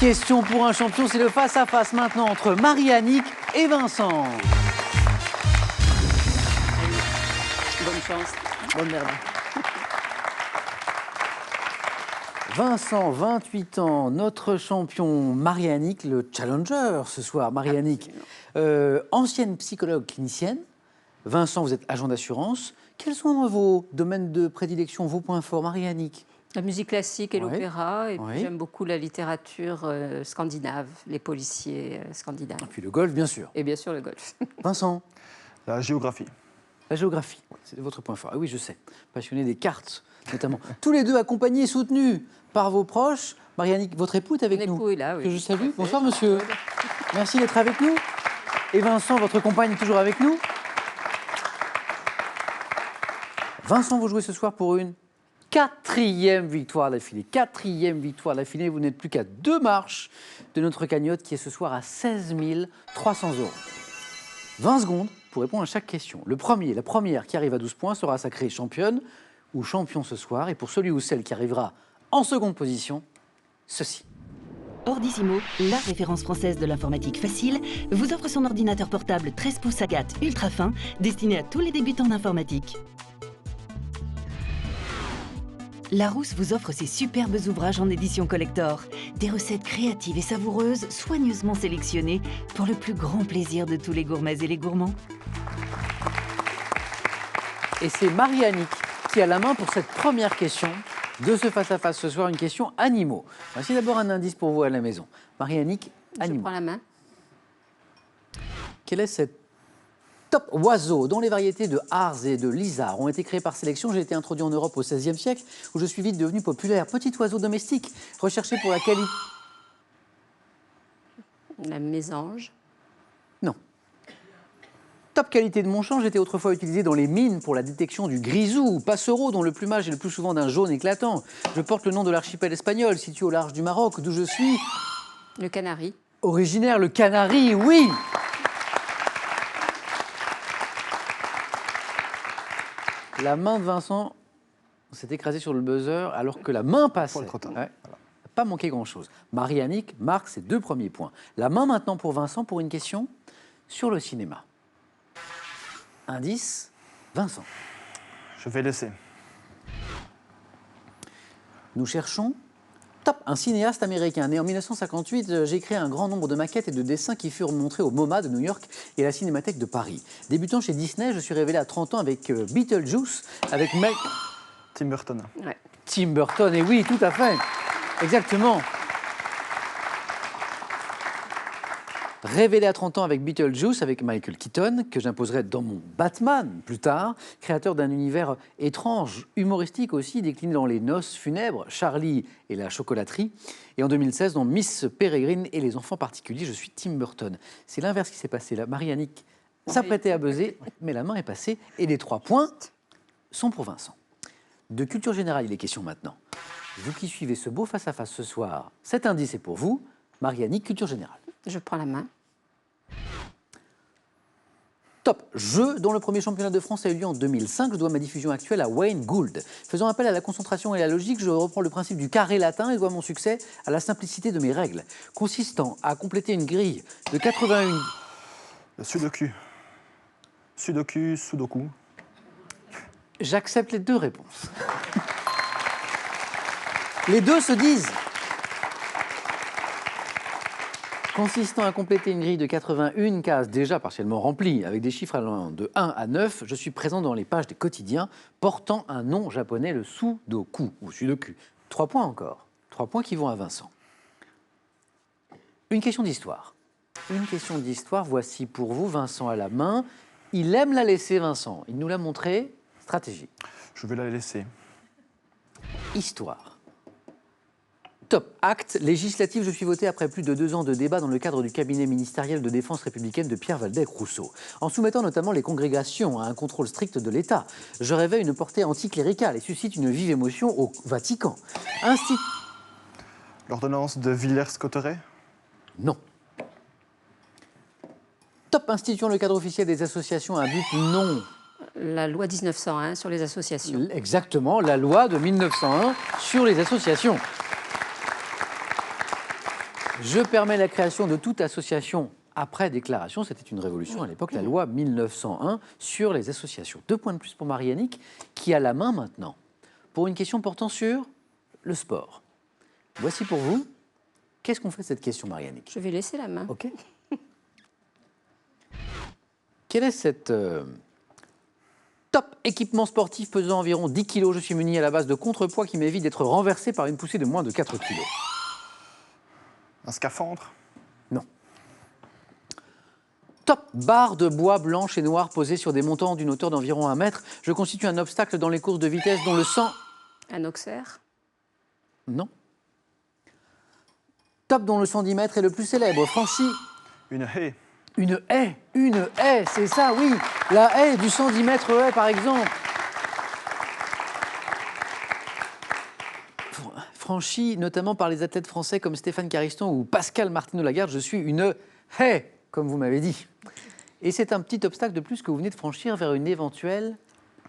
question pour un champion, c'est le face-à-face maintenant entre Marie-Annick et Vincent. Bonne chance. Bonne merde. Vincent, 28 ans, notre champion Marie-Annick, le challenger ce soir. Marie-Annick, ancienne psychologue clinicienne. Vincent, vous êtes agent d'assurance. Quels sont vos domaines de prédilection, vos points forts, Marie-Annick? La musique classique et Ouais. l'opéra, et Ouais. puis j'aime beaucoup la littérature scandinave, les policiers scandinaves. Et puis le golf, bien sûr. Et bien sûr le golf. Vincent? La géographie. La géographie, c'est votre point fort. Ah oui, je sais. Passionné des cartes, notamment. Tous les deux accompagnés et soutenus par vos proches. Marie-Annick, votre époux est avec Mon nous. époux est là, oui. Que je salue. Tout à fait. Bonsoir, monsieur. Merci d'être avec nous. Et Vincent, votre compagne est toujours avec nous. Vincent, vous jouez ce soir pour une quatrième victoire d'affilée. Quatrième victoire d'affilée. Vous n'êtes plus qu'à 2 marches de notre cagnotte qui est ce soir à 16 300 €. 20 secondes pour répondre à chaque question. La première qui arrive à 12 points sera sacrée championne ou champion ce soir. Et pour celui ou celle qui arrivera en seconde position, ceci. Ordissimo, la référence française de l'informatique facile, vous offre son ordinateur portable 13 pouces Agathe ultra fin, destiné à tous les débutants d'informatique. Larousse vous offre ses superbes ouvrages en édition collector. Des recettes créatives et savoureuses, soigneusement sélectionnées pour le plus grand plaisir de tous les gourmets et les gourmands. Et c'est Marie-Annick qui a la main pour cette première question de ce face-à-face ce soir, une question animaux. Voici d'abord un indice pour vous à la maison. Marie-Annick, Je animaux. prends la main. Quel est cet top oiseau dont les variétés de Harz et de Lizard ont été créées par sélection? J'ai été introduit en Europe au XVIe siècle, où je suis vite devenu populaire. Petit oiseau domestique, recherché pour la qualité... La mésange. Non. Top qualité de mon change était autrefois utilisé dans les mines pour la détection du grisou ou passereau, dont le plumage est le plus souvent d'un jaune éclatant. Je porte le nom de l'archipel espagnol, situé au large du Maroc, d'où je suis Le canari. originaire, le canari, oui. La main de Vincent s'est écrasée sur le buzzer alors que la main passait. Trop tard. Ouais. Pas manqué grand-chose. Marie-Annick marque ses 2 premiers points. La main maintenant pour Vincent pour une question sur le cinéma. Indice, Vincent. Je vais laisser. Nous cherchons top, un cinéaste américain. Né en 1958, j'ai créé un grand nombre de maquettes et de dessins qui furent montrés au MoMA de New York et à la Cinémathèque de Paris. Débutant chez Disney, je suis révélé à 30 ans avec Beetlejuice, avec Tim Burton. Ouais. Tim Burton, et oui, tout à fait. Exactement. Révélé à 30 ans avec Beetlejuice, avec Michael Keaton, que j'imposerai dans mon Batman plus tard, créateur d'un univers étrange, humoristique aussi, décliné dans Les Noces funèbres, Charlie et la chocolaterie. Et en 2016, dans Miss Peregrine et les enfants particuliers, je suis Tim Burton. C'est l'inverse qui s'est passé là. Marie-Annick s'apprêtait à buzzer, mais la main est passée et les 3 points sont pour Vincent. De culture générale, il est question maintenant. Vous qui suivez ce beau face-à-face ce soir, cet indice est pour vous. Marie-Annick, culture générale. Je prends la main. Top jeu dont le premier championnat de France a eu lieu en 2005. Je dois ma diffusion actuelle à Wayne Gould. Faisant appel à la concentration et à la logique, je reprends le principe du carré latin et dois mon succès à la simplicité de mes règles. Consistant à compléter une grille de 81... Le sudoku. Sudoku. J'accepte les 2 réponses. Les 2 se disent. Consistant à compléter une grille de 81 cases déjà partiellement remplies, avec des chiffres allant de 1 à 9, je suis présent dans les pages des quotidiens portant un nom japonais, le Sudoku, ou Sudoku. 3 points encore. 3 points qui vont à Vincent. Une question d'histoire. Une question d'histoire, voici pour vous, Vincent à la main. Il aime la laisser, Vincent. Il nous l'a montré. Stratégie. Je vais la laisser. Histoire. Top. Acte législatif, je suis voté après plus de 2 ans de débat dans le cadre du cabinet ministériel de défense républicaine de Pierre Waldeck-Rousseau. En soumettant notamment les congrégations à un contrôle strict de l'État, je rêvais une portée anticléricale et suscite une vive émotion au Vatican. L'ordonnance de Villers-Cotterêts. Non. Top. Instituant le cadre officiel des associations à un but non. La loi 1901 sur les associations. Exactement, la loi de 1901 sur les associations. Je permets la création de toute association après déclaration. C'était une révolution à l'époque, la loi 1901 sur les associations. 2 points de plus pour Marie-Annick, qui a la main maintenant pour une question portant sur le sport. Voici pour vous. Qu'est-ce qu'on fait de cette question, Marie-Annick? Je vais laisser la main. Ok. Quelle est cette top équipement sportif pesant environ 10 kg? Je suis muni à la base de contrepoids qui m'évite d'être renversé par une poussée de moins de 4 kg. Un scaphandre. Non. Top barre de bois blanche et noire posée sur des montants d'une hauteur d'environ 1 mètre. Je constitue un obstacle dans les courses de vitesse dont le sang... Un auxerre. Non. Top dont le 110 mètres est le plus célèbre. Franchi. Une haie. Une haie, c'est ça, oui. La haie du 110 mètres haie, par exemple. Franchi notamment par les athlètes français comme Stéphane Cariston ou Pascal Martineau-Lagarde, je suis une haie, comme vous m'avez dit. Et c'est un petit obstacle de plus que vous venez de franchir vers une éventuelle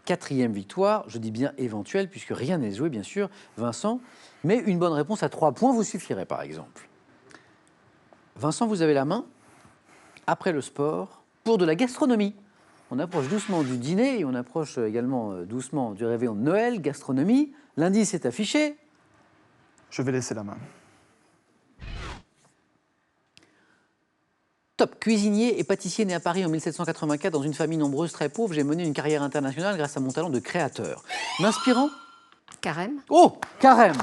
4e victoire. Je dis bien éventuelle, puisque rien n'est joué, bien sûr, Vincent. Mais une bonne réponse à 3 points vous suffirait, par exemple. Vincent, vous avez la main. Après le sport, pour de la gastronomie. On approche doucement du dîner et on approche également doucement du réveillon de Noël, gastronomie. L'indice est affiché. Je vais laisser la main. Top cuisinier et pâtissier né à Paris en 1784 dans une famille nombreuse très pauvre, j'ai mené une carrière internationale grâce à mon talent de créateur. M'inspirant? Carême. Oh, carême.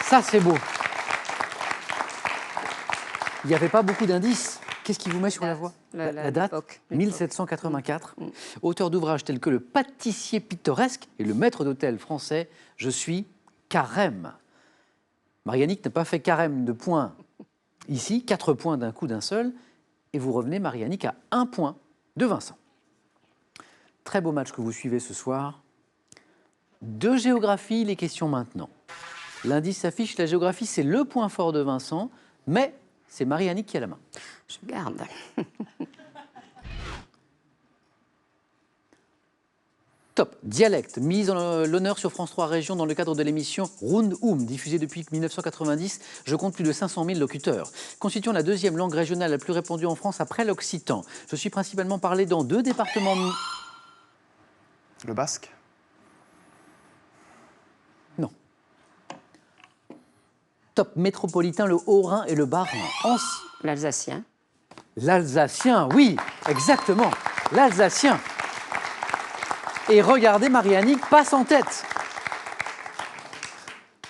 Ça, c'est beau. Il n'y avait pas beaucoup d'indices. Qu'est-ce qui vous met sur la voie? La date, l'époque. 1784. Auteur d'ouvrages tels que Le pâtissier pittoresque et Le maître d'hôtel français, je suis carême. Marie-Annick n'a pas fait carême de points ici, 4 points d'un coup d'un seul, et vous revenez, Marie-Annick, à 1 point de Vincent. Très beau match que vous suivez ce soir. De géographie, les questions maintenant. L'indice s'affiche, la géographie, c'est le point fort de Vincent, mais c'est Marie-Annick qui a la main. Je garde. Top. Dialecte, mise en l'honneur sur France 3 Régions dans le cadre de l'émission Round diffusée depuis 1990. Je compte plus de 500 000 locuteurs. Constituant la 2e langue régionale la plus répandue en France après l'occitan. Je suis principalement parlé dans 2 départements... Le basque. Non. Top métropolitain, le Haut-Rhin et le Bas-Rhin. L'Alsacien. L'Alsacien, oui, exactement. L'Alsacien. Et regardez, Marie-Annick passe en tête.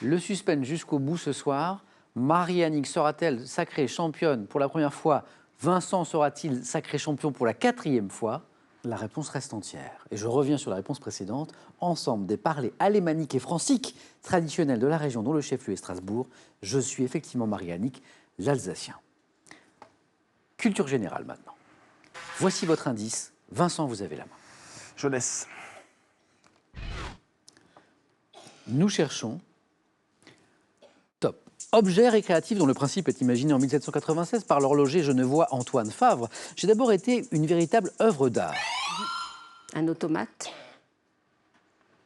Le suspense jusqu'au bout ce soir. Marie-Annick sera-t-elle sacrée championne pour la première fois? Vincent sera-t-il sacré champion pour la 4e fois? La réponse reste entière. Et je reviens sur la réponse précédente. Ensemble des parlers alémaniques et franciques traditionnels de la région dont le chef-lieu est Strasbourg, je suis effectivement Marie-Annick, l'Alsacien. Culture générale maintenant. Voici votre indice. Vincent, vous avez la main. Je laisse. Nous cherchons. Top. Objet récréatif dont le principe est imaginé en 1796 par l'horloger genevois Antoine Favre. J'ai d'abord été une véritable œuvre d'art. Un automate.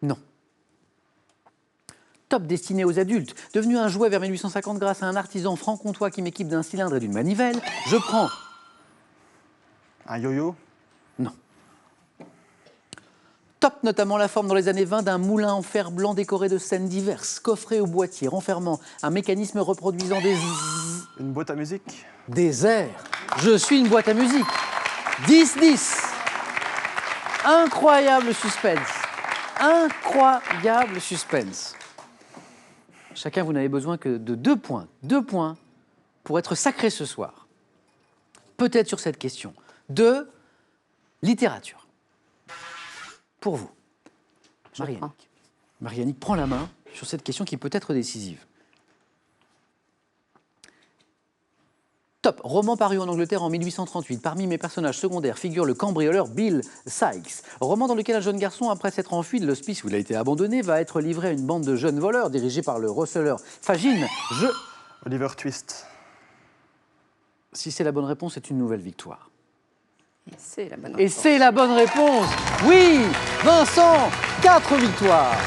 Non. Top destiné aux adultes. Devenu un jouet vers 1850 grâce à un artisan franc-comtois qui m'équipe d'un cylindre et d'une manivelle, je prends... Un yo-yo. Non. Top notamment la forme dans les années 20 d'un moulin en fer blanc décoré de scènes diverses, coffré au boîtier, renfermant un mécanisme reproduisant des zzz, Une boîte à musique. des airs. Je suis une boîte à musique. 10-10. Incroyable suspense. Incroyable suspense. Chacun, vous n'avez besoin que de 2 points. 2 points pour être sacré ce soir. Peut-être sur cette question de littérature. Pour vous, Marie-Annick. Marie-Annick prend la main sur cette question qui peut être décisive. Top, roman paru en Angleterre en 1838. Parmi mes personnages secondaires figure le cambrioleur Bill Sykes. Roman dans lequel un jeune garçon, après s'être enfui de l'hospice où il a été abandonné, va être livré à une bande de jeunes voleurs dirigés par le receleur Fagin. Oliver Twist. Si c'est la bonne réponse, c'est une nouvelle victoire. C'est la bonne Et réponse. c'est la bonne réponse. Oui, Vincent, 4 victoires.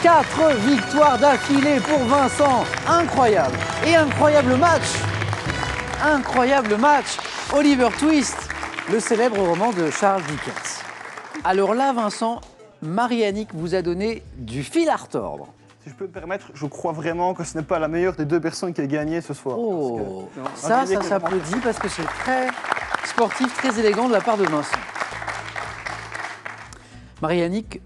4 victoires d'affilée pour Vincent. Incroyable. Et incroyable match. Incroyable match. Oliver Twist, le célèbre roman de Charles Dickens. Alors là, Vincent, Marie-Annick vous a donné du fil à retordre. Si je peux me permettre, je crois vraiment que ce n'est pas la meilleure des deux personnes qui a gagné ce soir. Oh, parce que- ça s'applaudit parce que c'est très sportif, très élégant de la part de Vincent. Marie-Annick,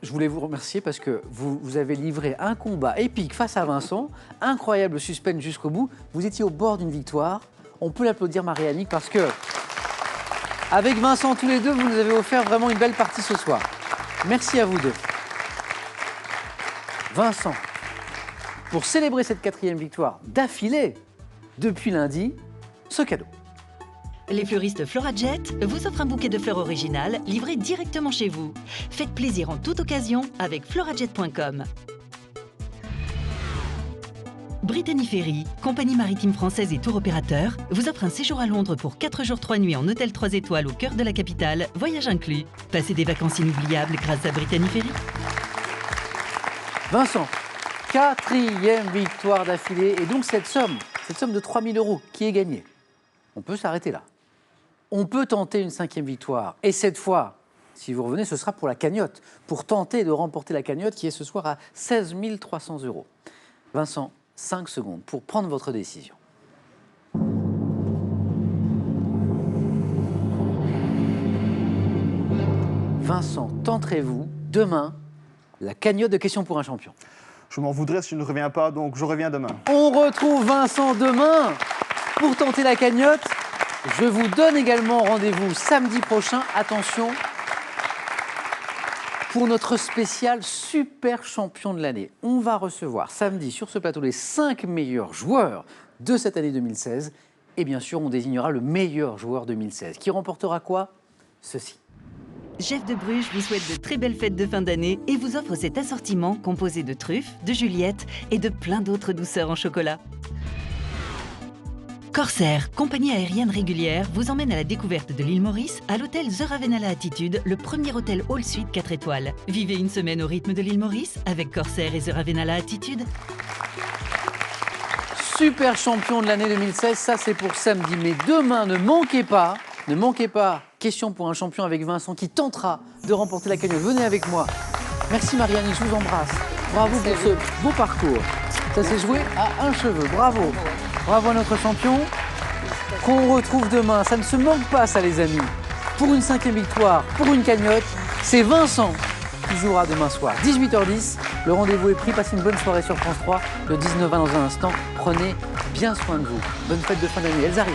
je voulais vous remercier parce que vous avez livré un combat épique face à Vincent, incroyable suspense jusqu'au bout. Vous étiez au bord d'une victoire. On peut l'applaudir, Marie-Annick, parce que avec Vincent, tous les deux, vous nous avez offert vraiment une belle partie ce soir. Merci à vous deux. Vincent, pour célébrer cette 4e victoire d'affilée depuis lundi, ce cadeau. Les fleuristes Florajet vous offrent un bouquet de fleurs originales livré directement chez vous. Faites plaisir en toute occasion avec florajet.com. Brittany Ferries, compagnie maritime française et tour opérateur, vous offre un séjour à Londres pour 4 jours 3 nuits en hôtel 3 étoiles au cœur de la capitale, voyage inclus. Passez des vacances inoubliables grâce à Brittany Ferries. Vincent, 4e victoire d'affilée. Et donc cette somme de 3 000 € qui est gagnée, on peut s'arrêter là. On peut tenter une 5e victoire. Et cette fois, si vous revenez, ce sera pour la cagnotte, pour tenter de remporter la cagnotte qui est ce soir à 16 300 €. Vincent, 5 secondes pour prendre votre décision. Vincent, tenterez-vous demain la cagnotte de questions pour un champion? Je m'en voudrais si je ne reviens pas, donc je reviens demain. On retrouve Vincent demain pour tenter la cagnotte. Je vous donne également rendez-vous samedi prochain. Attention, pour notre spécial super champion de l'année. On va recevoir samedi sur ce plateau les 5 meilleurs joueurs de cette année 2016. Et bien sûr, on désignera le meilleur joueur 2016. Qui remportera quoi? Ceci. Jeff de Bruges vous souhaite de très belles fêtes de fin d'année et vous offre cet assortiment composé de truffes, de Juliette et de plein d'autres douceurs en chocolat. Corsair, compagnie aérienne régulière, vous emmène à la découverte de l'île Maurice à l'hôtel The Ravenna Attitude, le premier hôtel all suite 4 étoiles. Vivez une semaine au rythme de l'île Maurice avec Corsair et The Ravenna Attitude. Super champion de l'année 2016, ça c'est pour samedi. Mais demain, ne manquez pas, question pour un champion avec Vincent qui tentera de remporter la cagnotte. Venez avec moi. Merci Marianne, je vous embrasse. Bravo pour ce beau parcours. Ça s'est joué à un cheveu. Bravo. Bravo à notre champion. Qu'on retrouve demain. Ça ne se manque pas, ça les amis. Pour une 5e victoire, pour une cagnotte, c'est Vincent qui jouera demain soir. 18h10, le rendez-vous est pris. Passez une bonne soirée sur France 3. Le 19-20 dans un instant. Prenez bien soin de vous. Bonne fête de fin d'année. Elles arrivent.